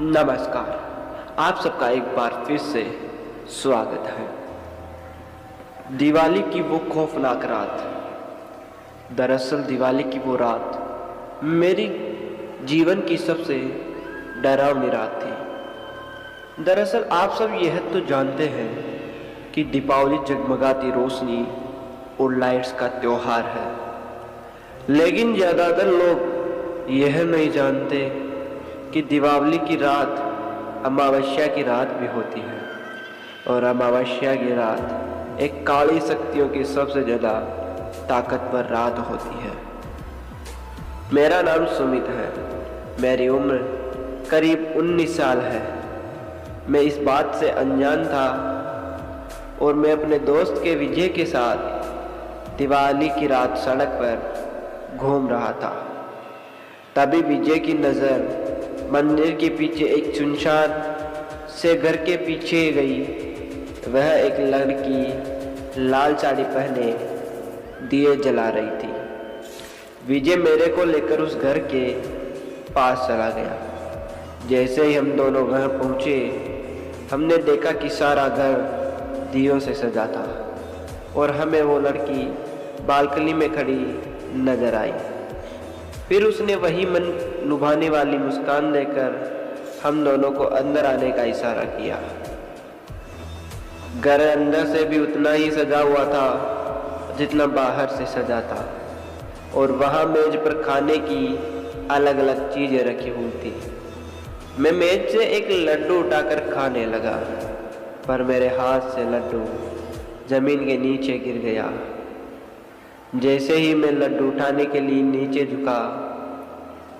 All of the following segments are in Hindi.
नमस्कार। आप सबका एक बार फिर से स्वागत है। दिवाली की वो खौफनाक रात। दरअसल दिवाली की वो रात मेरी जीवन की सबसे डरावनी रात थी। दरअसल आप सब यह तो जानते हैं कि दीपावली जगमगाती रोशनी और लाइट्स का त्योहार है, लेकिन ज़्यादातर लोग यह नहीं जानते कि दीपावली की रात अमावस्या की रात भी होती है, और अमावस्या की रात एक काली शक्तियों की सबसे ज़्यादा ताकतवर रात होती है। मेरा नाम सुमित है। मेरी उम्र करीब 19 साल है। मैं इस बात से अनजान था और मैं अपने दोस्त के विजय के साथ दिवाली की रात सड़क पर घूम रहा था। तभी विजय की नज़र मंदिर के पीछे एक सुनसान से घर के पीछे गई। वह एक लड़की लाल साड़ी पहने दिए जला रही थी। विजय मेरे को लेकर उस घर के पास चला गया। जैसे ही हम दोनों घर पहुंचे, हमने देखा कि सारा घर दियों से सजा था और हमें वो लड़की बालकनी में खड़ी नजर आई। फिर उसने वही मन लुभाने वाली मुस्कान देकर हम दोनों को अंदर आने का इशारा किया। घर अंदर से भी उतना ही सजा हुआ था जितना बाहर से सजा था, और वहाँ मेज पर खाने की अलग अलग चीज़ें रखी हुई थी। मैं मेज से एक लड्डू उठाकर खाने लगा, पर मेरे हाथ से लड्डू जमीन के नीचे गिर गया। जैसे ही मैं लड्डू उठाने के लिए नीचे झुका,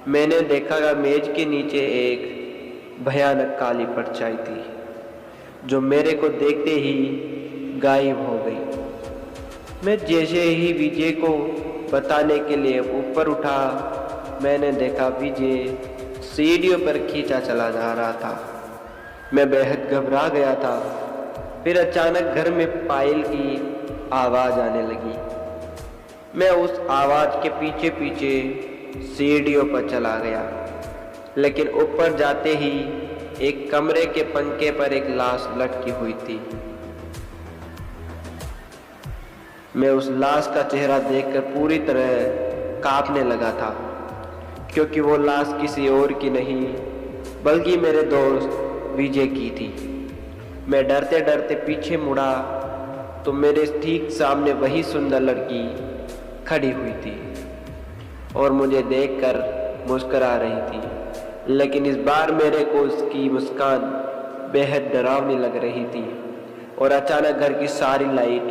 मैंने देखा कि मेज के नीचे एक भयानक काली परछाई थी, जो मेरे को देखते ही गायब हो गई। मैं जैसे ही विजय को बताने के लिए ऊपर उठा, मैंने देखा विजय सीढ़ियों पर खींचा चला जा रहा था। मैं बेहद घबरा गया था। फिर अचानक घर में पायल की आवाज़ आने लगी। मैं उस आवाज़ के पीछे पीछे सीढ़ियों पर चला गया, लेकिन ऊपर जाते ही एक कमरे के पंखे पर एक लाश लटकी हुई थी। मैं उस लाश का चेहरा देखकर पूरी तरह कांपने लगा था, क्योंकि वो लाश किसी और की नहीं बल्कि मेरे दोस्त विजय की थी। मैं डरते डरते पीछे मुड़ा तो मेरे ठीक सामने वही सुंदर लड़की खड़ी हुई थी और मुझे देखकर मुस्कुरा रही थी, लेकिन इस बार मेरे को उसकी मुस्कान बेहद डरावनी लग रही थी। और अचानक घर की सारी लाइट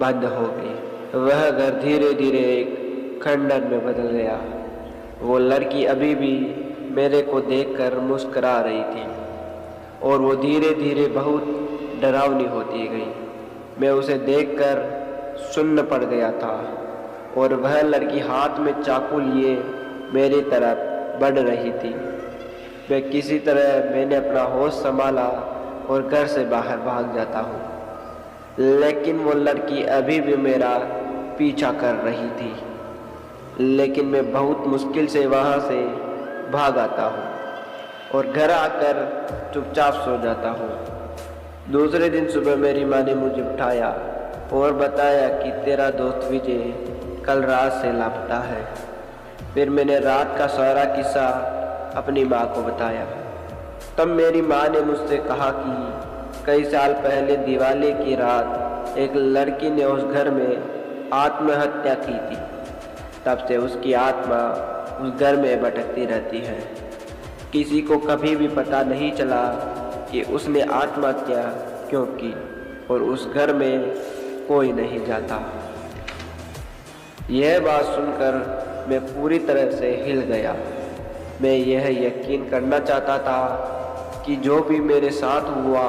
बंद हो गई। वह घर धीरे धीरे एक खंडर में बदल गया। वो लड़की अभी भी मेरे को देखकर मुस्कुरा रही थी और वो धीरे धीरे बहुत डरावनी होती गई। मैं उसे देखकर सुन्न पड़ गया था और वह लड़की हाथ में चाकू लिए मेरी तरफ बढ़ रही थी। मैं किसी तरह मैंने अपना होश संभाला और घर से बाहर भाग जाता हूँ, लेकिन वो लड़की अभी भी मेरा पीछा कर रही थी। लेकिन मैं बहुत मुश्किल से वहाँ से भाग आता हूँ और घर आकर चुपचाप सो जाता हूँ। दूसरे दिन सुबह मेरी माँ ने मुझे उठाया और बताया कि तेरा दोस्त विजय कल रात से लापता है। फिर मैंने रात का सारा किस्सा अपनी माँ को बताया। तब मेरी माँ ने मुझसे कहा कि कई साल पहले दिवाली की रात एक लड़की ने उस घर में आत्महत्या की थी। तब से उसकी आत्मा उस घर में भटकती रहती है। किसी को कभी भी पता नहीं चला कि उसने आत्महत्या क्यों की, और उस घर में कोई नहीं जाता। यह बात सुनकर मैं पूरी तरह से हिल गया। मैं यह यकीन करना चाहता था कि जो भी मेरे साथ हुआ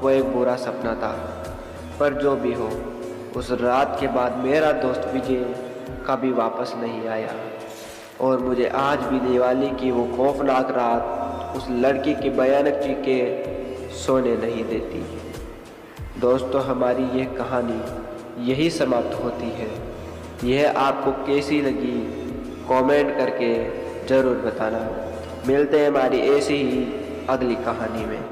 वो एक बुरा सपना था, पर जो भी हो, उस रात के बाद मेरा दोस्त विजय कभी वापस नहीं आया और मुझे आज भी दिवाली की वो खौफनाक रात उस लड़की की भयानक चीखें सोने नहीं देती। दोस्तों, हमारी ये कहानी यही समाप्त होती है। यह आपको कैसी लगी कमेंट करके ज़रूर बताना। मिलते हैं हमारी ऐसी ही अगली कहानी में।